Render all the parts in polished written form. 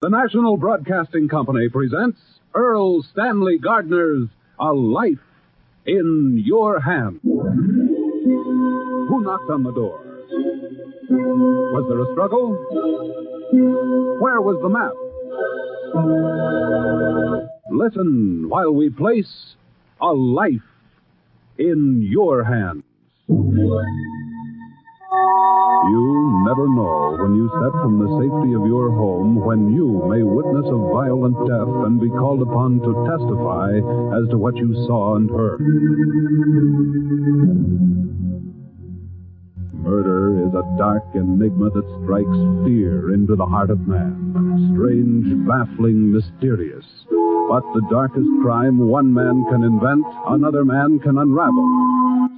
The National Broadcasting Company presents Earl Stanley Gardner's A Life in Your Hands. Who knocked on the door? Was there a struggle? Where was the map? Listen while we place A Life in Your Hands. You never know when you step from the safety of your home when you may witness a violent death and be called upon to testify as to what you saw and heard. Murder is a dark enigma that strikes fear into the heart of man. Strange, baffling, mysterious. But the darkest crime one man can invent, another man can unravel.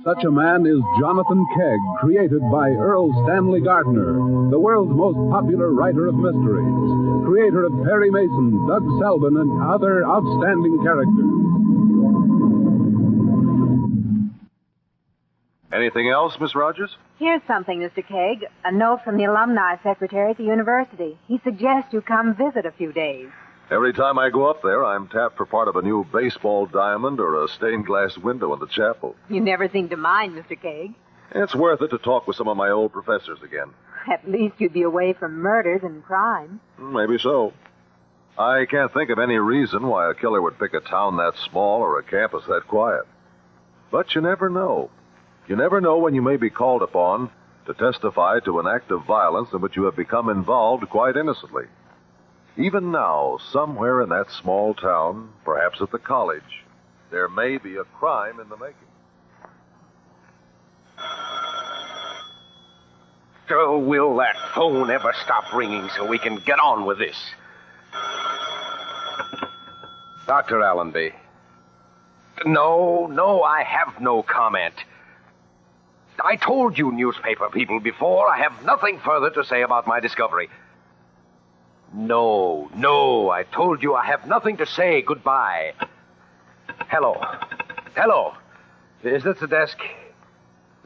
Such a man is Jonathan Kegg, created by Earl Stanley Gardner, the world's most popular writer of mysteries, creator of Perry Mason, Doug Selden, and other outstanding characters. Anything else, Miss Rogers? Here's something, Mr. Kegg. A note from the alumni secretary at the university. He suggests you come visit a few days. Every time I go up there, I'm tapped for part of a new baseball diamond or a stained glass window in the chapel. You never seem to mind, Mr. Kegg. It's worth it to talk with some of my old professors again. At least you'd be away from murders and crime. Maybe so. I can't think of any reason why a killer would pick a town that small or a campus that quiet. But you never know. You never know when you may be called upon to testify to an act of violence in which you have become involved quite innocently. Even now, somewhere in that small town, perhaps at the college, there may be a crime in the making. So will that phone ever stop ringing so we can get on with this? Dr. Allenby. No, I have no comment. I told you newspaper people before, I have nothing further to say about my discovery. No, I told you I have nothing to say. Goodbye. Hello. Is this the desk?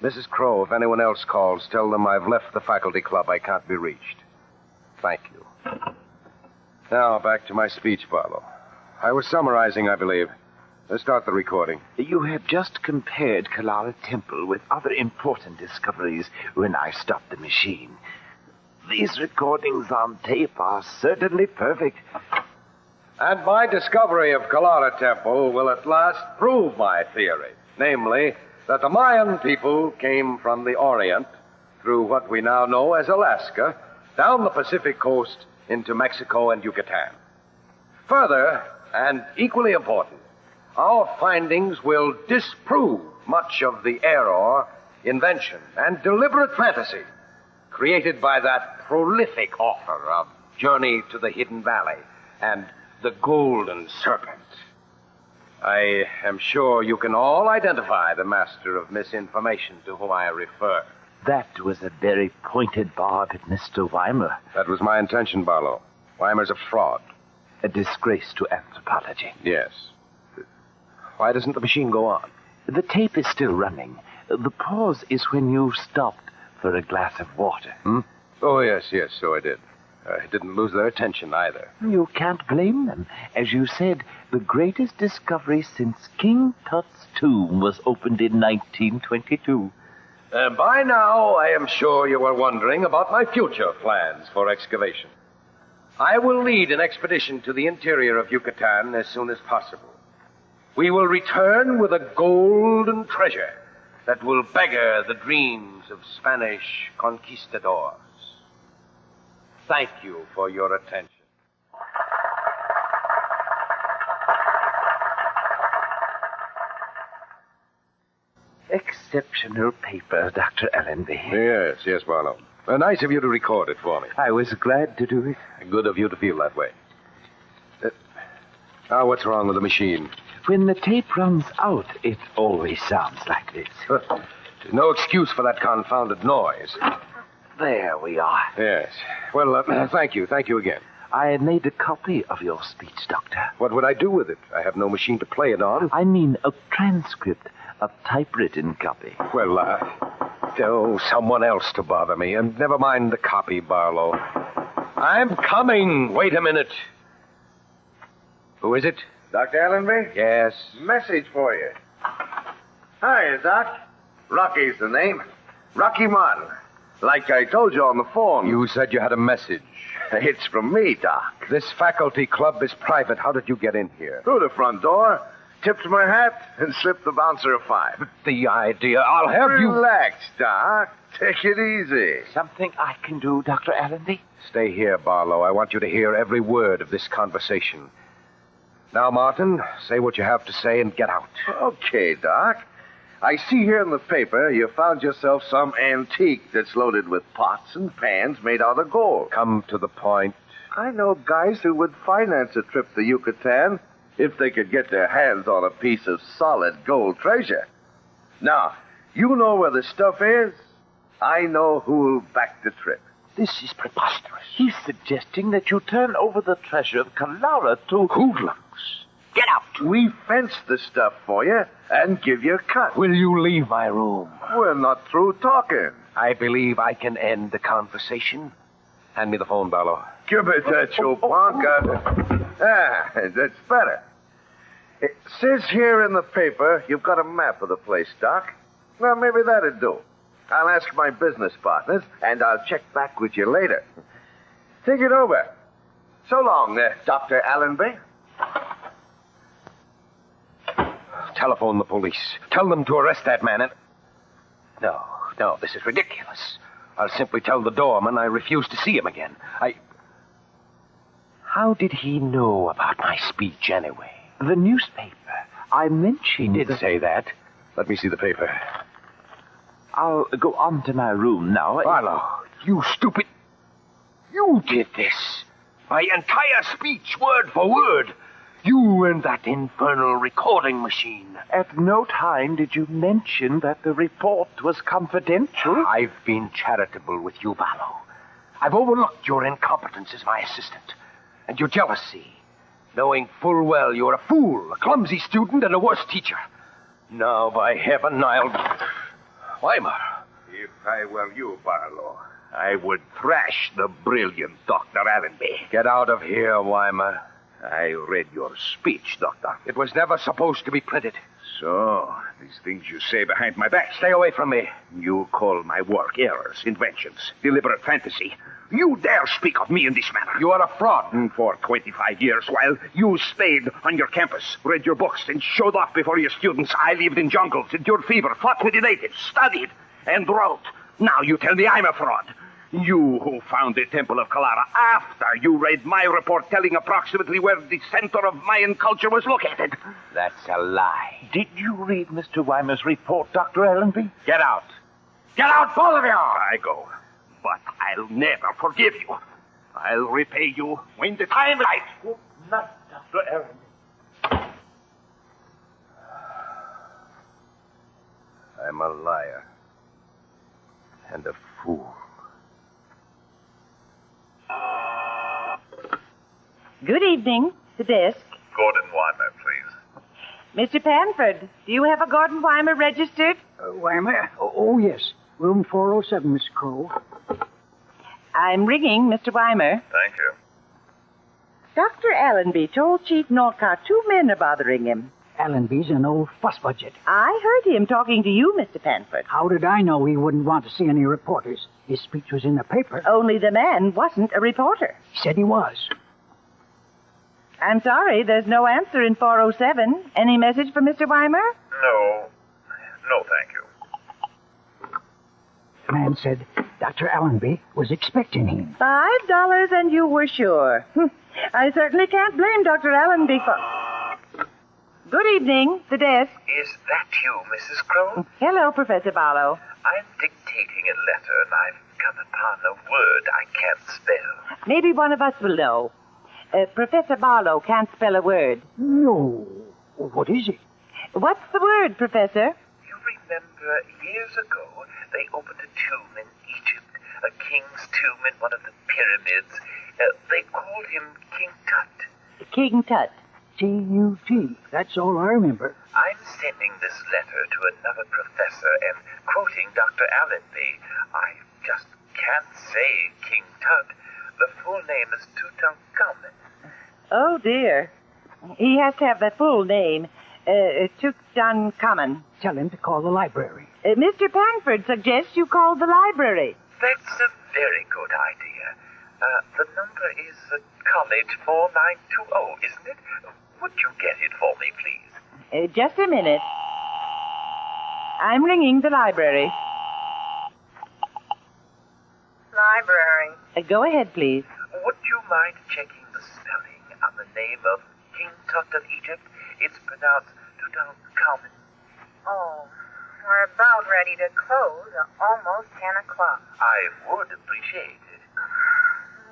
Mrs. Crow, if anyone else calls, tell them I've left the faculty club. I can't be reached. Thank you. Now, back to my speech, Barlow. I was summarizing, I believe. Let's start the recording. You have just compared Kalara Temple with other important discoveries when I stopped the machine. These recordings on tape are certainly perfect. And my discovery of Kalara Temple will at last prove my theory. Namely, that the Mayan people came from the Orient through what we now know as Alaska, down the Pacific coast into Mexico and Yucatan. Further, and equally important, our findings will disprove much of the error, invention, and deliberate fantasy created by that prolific author of Journey to the Hidden Valley and The Golden Serpent. I am sure you can all identify the master of misinformation to whom I refer. That was a very pointed barb at Mr. Weimer. That was my intention, Barlow. Weimer's a fraud. A disgrace to anthropology. Yes. Why doesn't the machine go on? The tape is still running. The pause is when you stopped for a glass of water. Oh, yes, so I did. I didn't lose their attention either. You can't blame them. As you said, the greatest discovery since King Tut's tomb was opened in 1922. By now, I am sure you are wondering about my future plans for excavation. I will lead an expedition to the interior of Yucatan as soon as possible. We will return with a golden treasure that will beggar the dreams of Spanish conquistadors. Thank you for your attention. Exceptional paper, Dr. Allenby. Yes, Barlow. Nice of you to record it for me. I was glad to do it. Good of you to feel that way. Now, what's wrong with the machine? When the tape runs out, it always sounds like this. There's no excuse for that confounded noise. There we are. Yes. Well, thank you. Thank you again. I made a copy of your speech, Doctor. What would I do with it? I have no machine to play it on. I mean a transcript, a typewritten copy. Well, someone else to bother me. And never mind the copy, Barlow. I'm coming. Wait a minute. Who is it? Dr. Allenby? Yes. Message for you. Hi, Doc. Rocky's the name. Rocky Martin. Like I told you on the phone. You said you had a message. It's from me, Doc. This faculty club is private. How did you get in here? Through the front door, tipped my hat, and slipped the bouncer a $5. The idea. I'll have you... Relax, Doc. Take it easy. Something I can do, Dr. Allenby? Stay here, Barlow. I want you to hear every word of this conversation. Now, Martin, say what you have to say and get out. Okay, Doc. I see here in the paper you found yourself some antique that's loaded with pots and pans made out of gold. Come to the point. I know guys who would finance a trip to Yucatan if they could get their hands on a piece of solid gold treasure. Now, you know where the stuff is. I know who'll back the trip. This is preposterous. He's suggesting that you turn over the treasure of Kalara to hoodlums. Get out! We fence the stuff for you and give you a cut. Will you leave my room? We're not through talking. I believe I can end the conversation. Hand me the phone, Barlow. Give it that, you punk. That's better. It says here in the paper you've got a map of the place, Doc. Well, maybe that'd do. I'll ask my business partners, and I'll check back with you later. Think it over. So long, Dr. Allenby. Telephone the police. Tell them to arrest that man and... No, this is ridiculous. I'll simply tell the doorman I refuse to see him again. How did he know about my speech anyway? The newspaper. I mentioned... He did say that. Let me see the paper. I'll go on to my room now. Barlow, you stupid... You did this. My entire speech, word for word. You and that infernal recording machine. At no time did you mention that the report was confidential. I've been charitable with you, Barlow. I've overlooked your incompetence as my assistant, and your jealousy, knowing full well you're a fool, a clumsy student, and a worse teacher. Now, by heaven, I'll... Weimar. If I were you, Barlow, I would thrash the brilliant Dr. Allenby. Get out of here, Weimar. I read your speech, Doctor. It was never supposed to be printed. So, these things you say behind my back. Stay away from me. You call my work errors, inventions, deliberate fantasy. You dare speak of me in this manner. You are a fraud. For 25 years, while you stayed on your campus, read your books, and showed off before your students, I lived in jungles, endured fever, fought with the natives, studied, and wrote. Now you tell me I'm a fraud. You who found the Temple of Kalara after you read my report telling approximately where the center of Mayan culture was located. That's a lie. Did you read Mr. Weimer's report, Dr. Allenby? Get out. Get out, both of you! I go. But I'll never forgive you. I'll repay you when the time is... Not Dr. Allenby. I'm a liar. And a fool. Good evening. The desk. Gordon Weimer, please. Mr. Panford, do you have a Gordon Weimer registered? Weimer? Oh, yes. Room 407, Miss Crow. I'm ringing Mr. Weimer. Thank you. Dr. Allenby told Chief Norcott 2 men are bothering him. Allenby's an old fuss budget. I heard him talking to you, Mr. Panford. How did I know he wouldn't want to see any reporters? His speech was in the paper. Only the man wasn't a reporter. He said he was. I'm sorry, there's no answer in 407. Any message for Mr. Weimer? No, thank you. The man said Dr. Allenby was expecting him. $5 and you were sure. I certainly can't blame Dr. Allenby for... Good evening, the desk. Is that you, Mrs. Crow? Hello, Professor Barlow. I'm dictating a letter, and I've come upon a word I can't spell. Maybe one of us will know. Professor Barlow can't spell a word. No. What is it? What's the word, Professor? You remember years ago they opened a tomb in Egypt, a king's tomb in one of the pyramids. They called him King Tut. King Tut. T-U-T. That's all I remember. I'm sending this letter to another professor and quoting Dr. Allenby. I just can't say King Tut. The full name is Tutankhamun. Oh, dear. He has to have the full name. Tutankhamun. Tell him to call the library. Mr. Panford suggests you call the library. That's a very good idea. The number is College 4920, isn't it? Would you get it for me, please? Just a minute. I'm ringing the library. Library. Go ahead, please. Would you mind checking the spelling on the name of King Tut of Egypt? It's pronounced Tutankhamun. Oh, we're about ready to close. Almost 10 o'clock. I would appreciate it.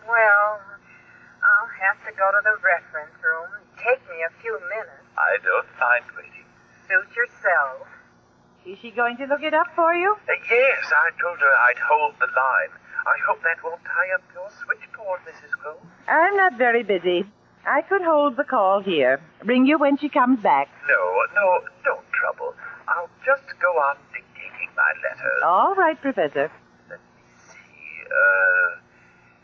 Well, I'll have to go to the reference room. Take me a few minutes. I don't mind waiting. Suit yourself. Is she going to look it up for you? Yes, I told her I'd hold the line. I hope that won't tie up your switchboard, Mrs. Grove. I'm not very busy. I could hold the call here. Ring you when she comes back. No, don't trouble. I'll just go on dictating my letters. All right, Professor. Let me see.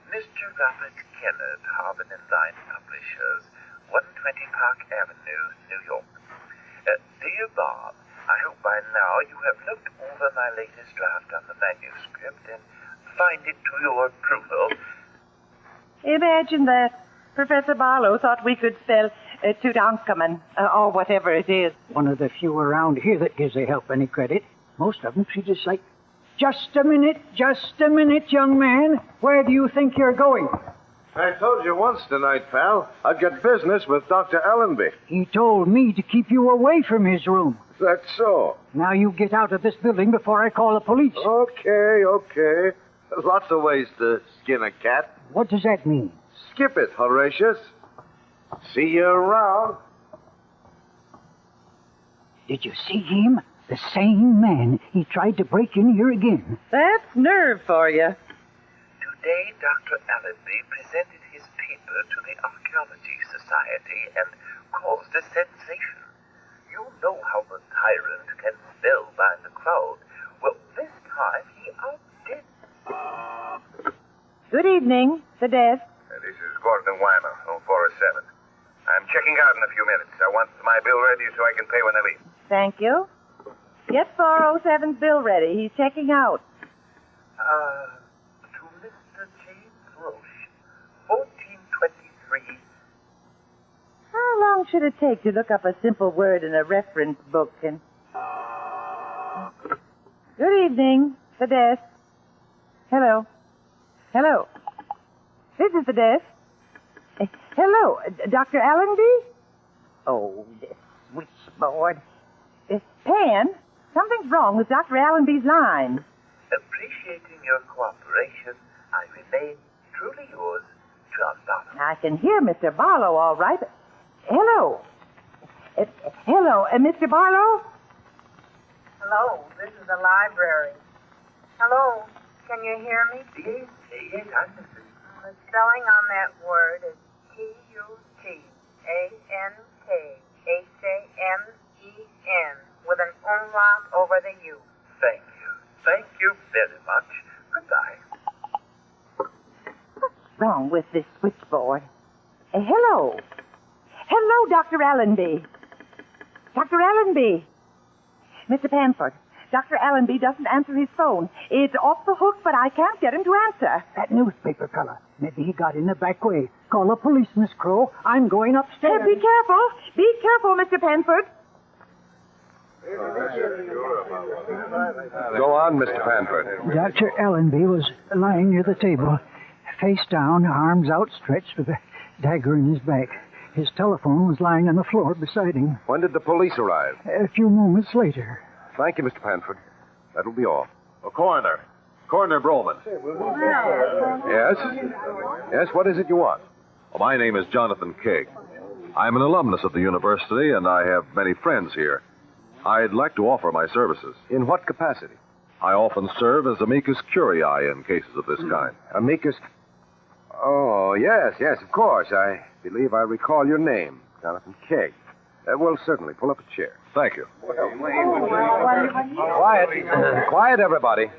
Mr. Robert Kenneth, Harbin and Line Publishers, 120 Park Avenue, New York. Dear Bob, I hope by now you have looked over my latest draft on the manuscript and find it to your approval. Imagine that. Professor Barlow thought we could spell Tutankhamun, or whatever it is. One of the few around here that gives the help any credit. Most of them treat us like, just a minute, young man. Where do you think you're going? I told you once tonight, pal. I've got business with Dr. Allenby. He told me to keep you away from his room. That's so. Now you get out of this building before I call the police. Okay. There's lots of ways to skin a cat. What does that mean? Skip it, Horatius. See you around. Did you see him? The same man. He tried to break in here again. That's nerve for you. Today, Dr. Allenby presented his paper to the Archaeology Society and caused a sensation. You know how the tyrant can spellbind the crowd. Well, this time he outdid. Good evening. The desk. This is Gordon Weimer, 0407. I'm checking out in a few minutes. I want my bill ready so I can pay when I leave. Thank you. Get 407's bill ready. He's checking out. To Mr. James Roche, 1423. How long should it take to look up a simple word in a reference book? And good evening. The desk. Hello. This is the desk. Hello, Dr. Allenby? Oh, this switchboard. Pan, something's wrong with Dr. Allenby's line. Appreciating your cooperation, I remain truly yours, John Barlow. I can hear Mr. Barlow all right. Hello. Hello, Mr. Barlow? Hello, this is the library. Hello, can you hear me? Yes, I'm listening. The spelling on that word is Tutanken with an umlaut over the U. Thank you very much. Goodbye. What's wrong with this switchboard? Hello, Dr. Allenby. Dr. Allenby. Mr. Panford, Dr. Allenby doesn't answer his phone. It's off the hook, but I can't get him to answer. That newspaper fella. Maybe he got in the back way. Call the police, Miss Crow. I'm going upstairs. Be careful. Be careful, Mr. Panford. Go on, Mr. Panford. Dr. Allenby was lying near the table, face down, arms outstretched with a dagger in his back. His telephone was lying on the floor beside him. When did the police arrive? A few moments later. Thank you, Mr. Panford. That'll be all. Coroner Broman. Yes, what is it you want? Well, my name is Jonathan King. I'm an alumnus of the university, and I have many friends here. I'd like to offer my services. In what capacity? I often serve as amicus curiae in cases of this kind. Amicus... Oh, yes, of course. I believe I recall your name, Jonathan King. Well, certainly. Pull up a chair. Thank you. Quiet, everybody.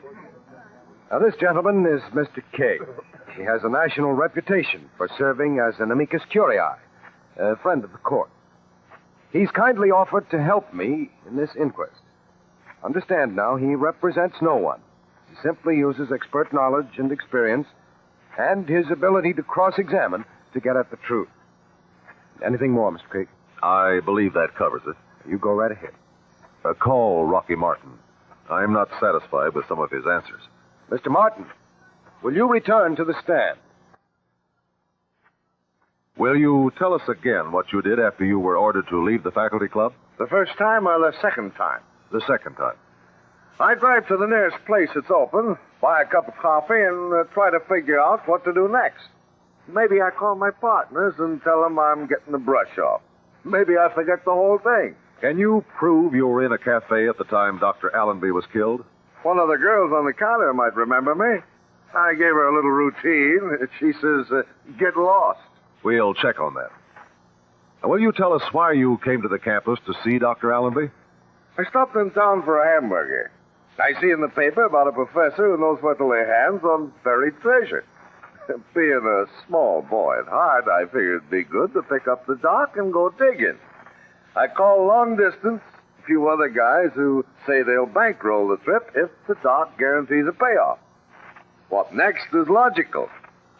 Now, this gentleman is Mr. King. He has a national reputation for serving as an amicus curiae, a friend of the court. He's kindly offered to help me in this inquest. Understand now, he represents no one. He simply uses expert knowledge and experience and his ability to cross-examine to get at the truth. Anything more, Mr. Creek? I believe that covers it. You go right ahead. Call Rocky Martin. I'm not satisfied with some of his answers. Mr. Martin, will you return to the stand? Will you tell us again what you did after you were ordered to leave the faculty club? The first time or the second time? The second time. I drive to the nearest place that's open, buy a cup of coffee, and try to figure out what to do next. Maybe I call my partners and tell them I'm getting the brush off. Maybe I forget the whole thing. Can you prove you were in a cafe at the time Dr. Allenby was killed? One of the girls on the counter might remember me. I gave her a little routine. She says, get lost. We'll check on that. Now, will you tell us why you came to the campus to see Dr. Allenby? I stopped in town for a hamburger. I see in the paper about a professor who knows where to lay hands on buried treasure. Being a small boy at heart, I figured it'd be good to pick up the doc and go digging. I call long distance a few other guys who say they'll bankroll the trip if the doc guarantees a payoff. What next is logical.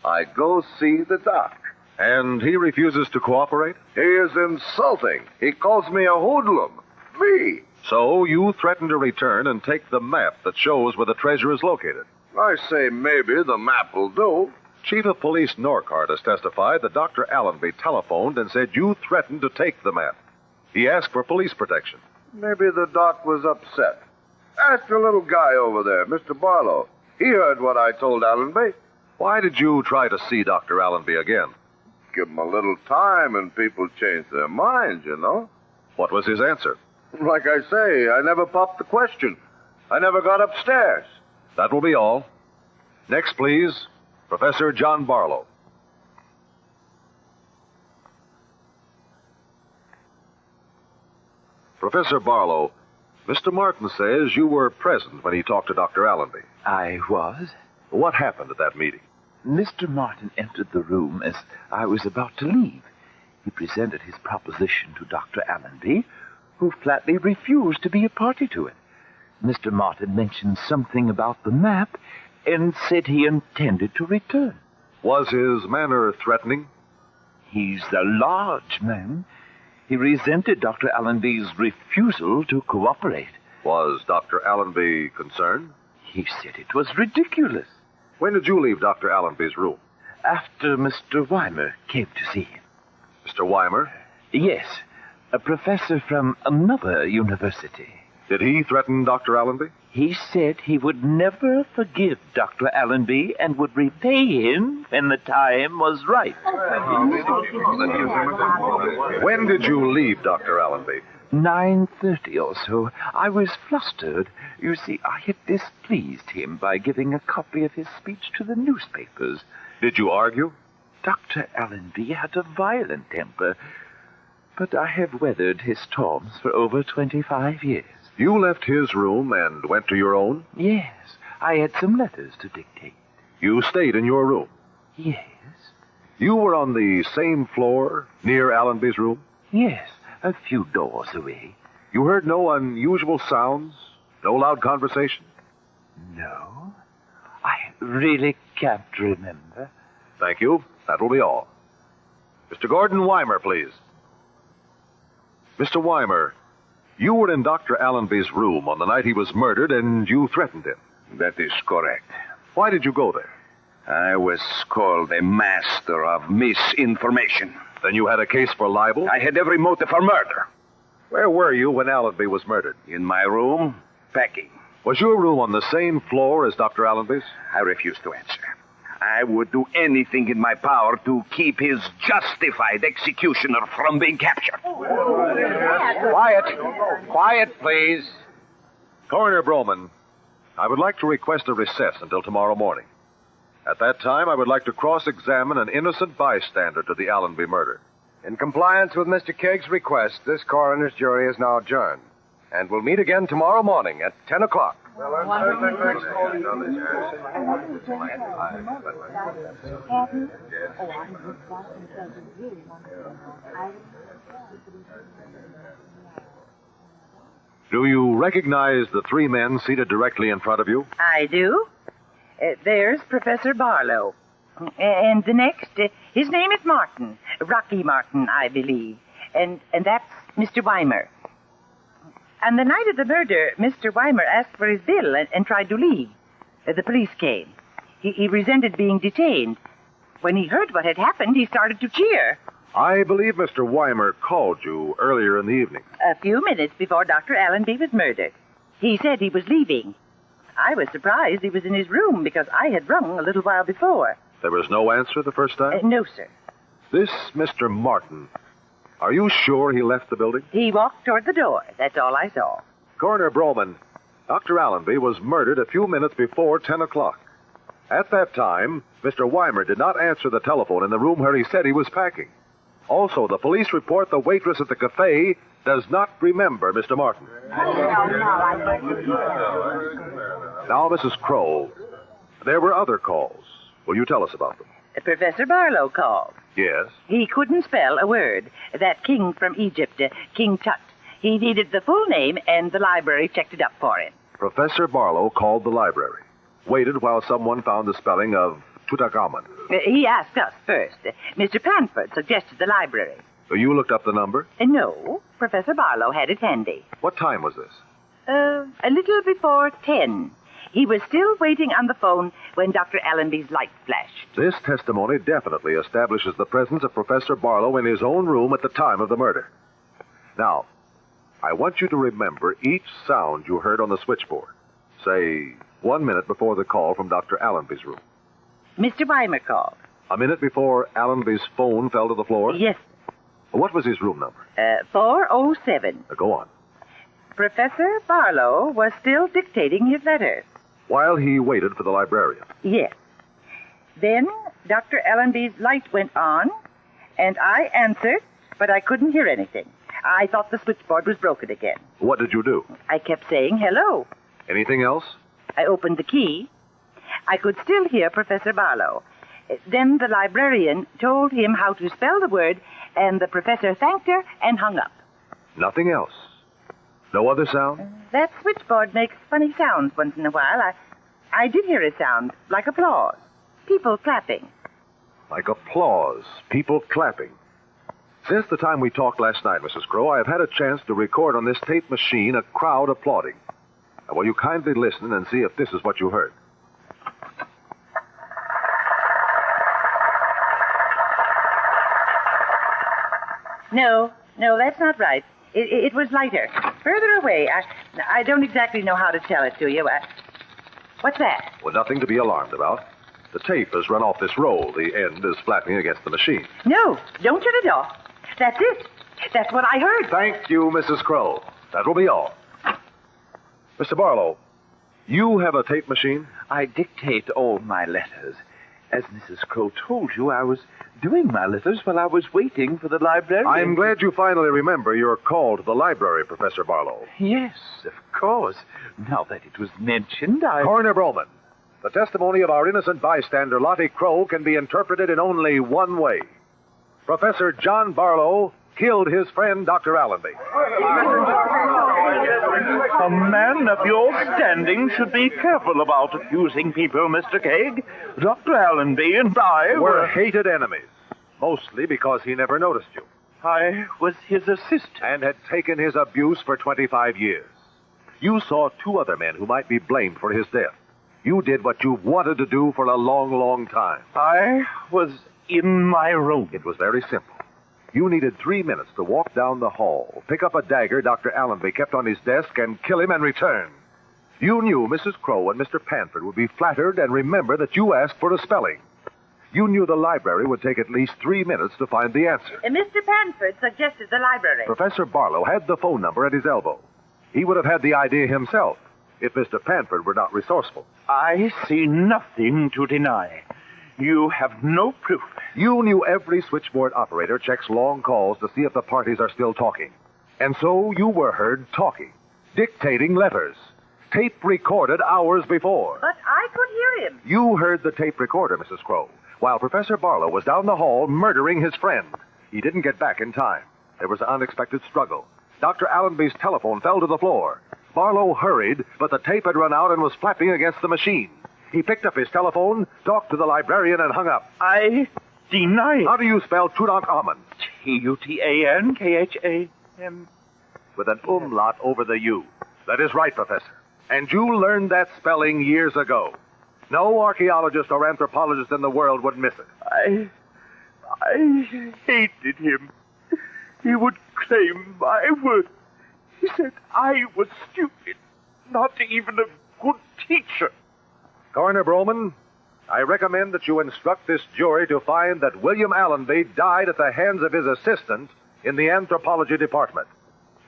I go see the doc. And he refuses to cooperate? He is insulting. He calls me a hoodlum. Me. So you threaten to return and take the map that shows where the treasure is located. I say maybe the map will do. Chief of Police Norcart has testified that Dr. Allenby telephoned and said you threatened to take the map. He asked for police protection. Maybe the doc was upset. Ask the little guy over there, Mr. Barlow. He heard what I told Allenby. Why did you try to see Dr. Allenby again? Give him a little time and people change their minds, you know. What was his answer? Like I say, I never popped the question. I never got upstairs. That will be all. Next, please, Professor John Barlow. Professor Barlow, Mr. Martin says you were present when he talked to Dr. Allenby. I was. What happened at that meeting? Mr. Martin entered the room as I was about to leave. He presented his proposition to Dr. Allenby, who flatly refused to be a party to it. Mr. Martin mentioned something about the map and said he intended to return. Was his manner threatening? He's a large man. He resented Dr. Allenby's refusal to cooperate. Was Dr. Allenby concerned? He said it was ridiculous. When did you leave Dr. Allenby's room? After Mr. Weimer came to see him. Mr. Weimer? Yes, a professor from another university. Did he threaten Dr. Allenby? He said he would never forgive Dr. Allenby and would repay him when the time was right. When did you leave Dr. Allenby? 9:30 or so. I was flustered. You see, I had displeased him by giving a copy of his speech to the newspapers. Did you argue? Dr. Allenby had a violent temper, but I have weathered his storms for over 25 years. You left his room and went to your own? Yes, I had some letters to dictate. You stayed in your room? Yes. You were on the same floor, near Allenby's room? Yes, a few doors away. You heard no unusual sounds? No loud conversation? No. I really can't remember. Thank you. That will be all. Mr. Gordon Weimer, please. Mr. Weimer, you were in Dr. Allenby's room on the night he was murdered, and you threatened him. That is correct. Why did you go there? I was called a master of misinformation. Then you had a case for libel? I had every motive for murder. Where were you when Allenby was murdered? In my room, packing. Was your room on the same floor as Dr. Allenby's? I refuse to answer. I would do anything in my power to keep his justified executioner from being captured. Quiet. Quiet, please. Coroner Broman, I would like to request a recess until tomorrow morning. At that time, I would like to cross-examine an innocent bystander to the Allenby murder. In compliance with Mr. Kegg's request, this coroner's jury is now adjourned. And we'll meet again tomorrow morning at 10 o'clock. Do you recognize the three men seated directly in front of you? I do. There's Professor Barlow. And the next, his name is Martin. Rocky Martin, I believe. And that's Mr. Weimer. And the night of the murder, Mr. Weimer asked for his bill and tried to leave. The police came. He resented being detained. When he heard what had happened, he started to cheer. I believe Mr. Weimer called you earlier in the evening. A few minutes before Dr. Allenby was murdered. He said he was leaving. I was surprised he was in his room because I had rung a little while before. There was no answer the first time? No, sir. This Mr. Martin, are you sure he left the building? He walked toward the door. That's all I saw. Coroner Broman, Dr. Allenby was murdered a few minutes before 10 o'clock. At that time, Mr. Weimer did not answer the telephone in the room where he said he was packing. Also, the police report the waitress at the cafe does not remember Mr. Martin. Now, Mrs. Crow, there were other calls. Will you tell us about them? Professor Barlow called. Yes. He couldn't spell a word. That king from Egypt, King Tut. He needed the full name, and the library checked it up for him. Professor Barlow called the library. Waited while someone found the spelling of Tutankhamun. He asked us first. Mr. Panford suggested the library. So you looked up the number? No. Professor Barlow had it handy. What time was this? A little before 10. He was still waiting on the phone when Dr. Allenby's light flashed. This testimony definitely establishes the presence of Professor Barlow in his own room at the time of the murder. Now, I want you to remember each sound you heard on the switchboard. Say, 1 minute before the call from Dr. Allenby's room. Mr. Weimer called. A minute before Allenby's phone fell to the floor? Yes. What was his room number? 407. Go on. Professor Barlow was still dictating his letters. While he waited for the librarian? Yes. Then Dr. Allenby's light went on, and I answered, but I couldn't hear anything. I thought the switchboard was broken again. What did you do? I kept saying hello. Anything else? I opened the key. I could still hear Professor Barlow. Then the librarian told him how to spell the word, and the professor thanked her and hung up. Nothing else? No other sound? That switchboard makes funny sounds once in a while. I did hear a sound, like applause. People clapping. Like applause. People clapping. Since the time we talked last night, Mrs. Crow, I have had a chance to record on this tape machine a crowd applauding. Now, will you kindly listen and see if this is what you heard? No, that's not right. It was lighter. Further away. I don't exactly know how to tell it to you. What's that? Well, nothing to be alarmed about. The tape has run off this roll. The end is flapping against the machine. No, don't turn it off. That's it. That's what I heard. Thank you, Mrs. Crow. That will be all. Mr. Barlow, you have a tape machine? I dictate all my letters. As Mrs. Crow told you, I was doing my letters while I was waiting for the librarian. I'm glad you finally remember your call to the library, Professor Barlow. Yes, of course. Now that it was mentioned, Coroner Broman, the testimony of our innocent bystander, Lottie Crow, can be interpreted in only one way. Professor John Barlow killed his friend, Dr. Allenby. A man of your standing should be careful about accusing people, Mr. Cagg. Dr. Allenby and I were hated enemies, mostly because he never noticed you. I was his assistant. And had taken his abuse for 25 years. You saw two other men who might be blamed for his death. You did what you wanted to do for a long, long time. I was in my room. It was very simple. You needed 3 minutes to walk down the hall, pick up a dagger Dr. Allenby kept on his desk, and kill him and return. You knew Mrs. Crow and Mr. Panford would be flattered and remember that you asked for a spelling. You knew the library would take at least 3 minutes to find the answer. Mr. Panford suggested the library. Professor Barlow had the phone number at his elbow. He would have had the idea himself if Mr. Panford were not resourceful. I see nothing to deny. You have no proof. You knew every switchboard operator checks long calls to see if the parties are still talking. And so you were heard talking, dictating letters. tape recorded hours before. But I could hear him. You heard the tape recorder, Mrs. Crow, while Professor Barlow was down the hall murdering his friend. He didn't get back in time. There was an unexpected struggle. Dr. Allenby's telephone fell to the floor. Barlow hurried, but the tape had run out and was flapping against the machine. He picked up his telephone, talked to the librarian, and hung up. I deny it. How do you spell Tutankhamun? Tutankhamun. With an umlaut over the U. That is right, Professor. And you learned that spelling years ago. No archaeologist or anthropologist in the world would miss it. I hated him. He would claim my word. He said I was stupid, not even a good teacher. Coroner Broman, I recommend that you instruct this jury to find that William Allenby died at the hands of his assistant in the anthropology department,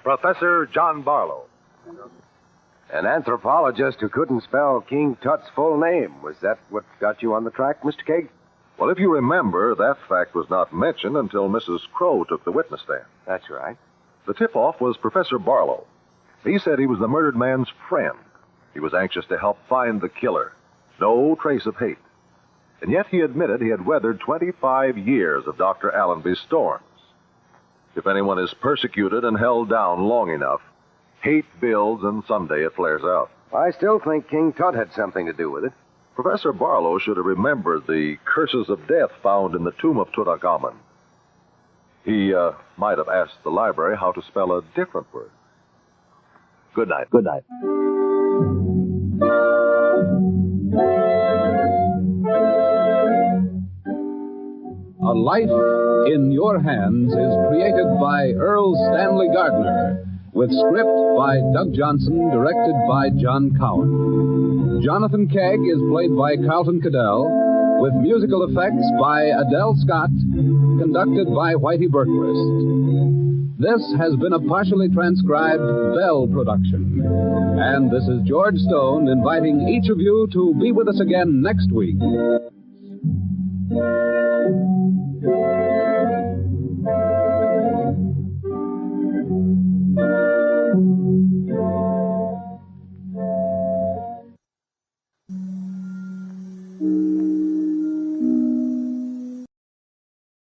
Professor John Barlow. An anthropologist who couldn't spell King Tut's full name. Was that what got you on the track, Mr. Keg? Well, if you remember, that fact was not mentioned until Mrs. Crow took the witness stand. That's right. The tip-off was Professor Barlow. He said he was the murdered man's friend. He was anxious to help find the killer. No trace of hate. And yet he admitted he had weathered 25 years of Dr. Allenby's storms. If anyone is persecuted and held down long enough, hate builds and someday it flares out. I still think King Tut had something to do with it. Professor Barlow should have remembered the curses of death found in the tomb of Tutankhamun. He might have asked the library how to spell a different word. Good night. Good night. A Life in Your Hands is created by Earl Stanley Gardner, with script by Doug Johnson, directed by John Cowan. Jonathan Kegg is played by Carlton Cadell, with musical effects by Adele Scott, conducted by Whitey Berquist. This has been a partially transcribed Bell production. And this is George Stone inviting each of you to be with us again next week.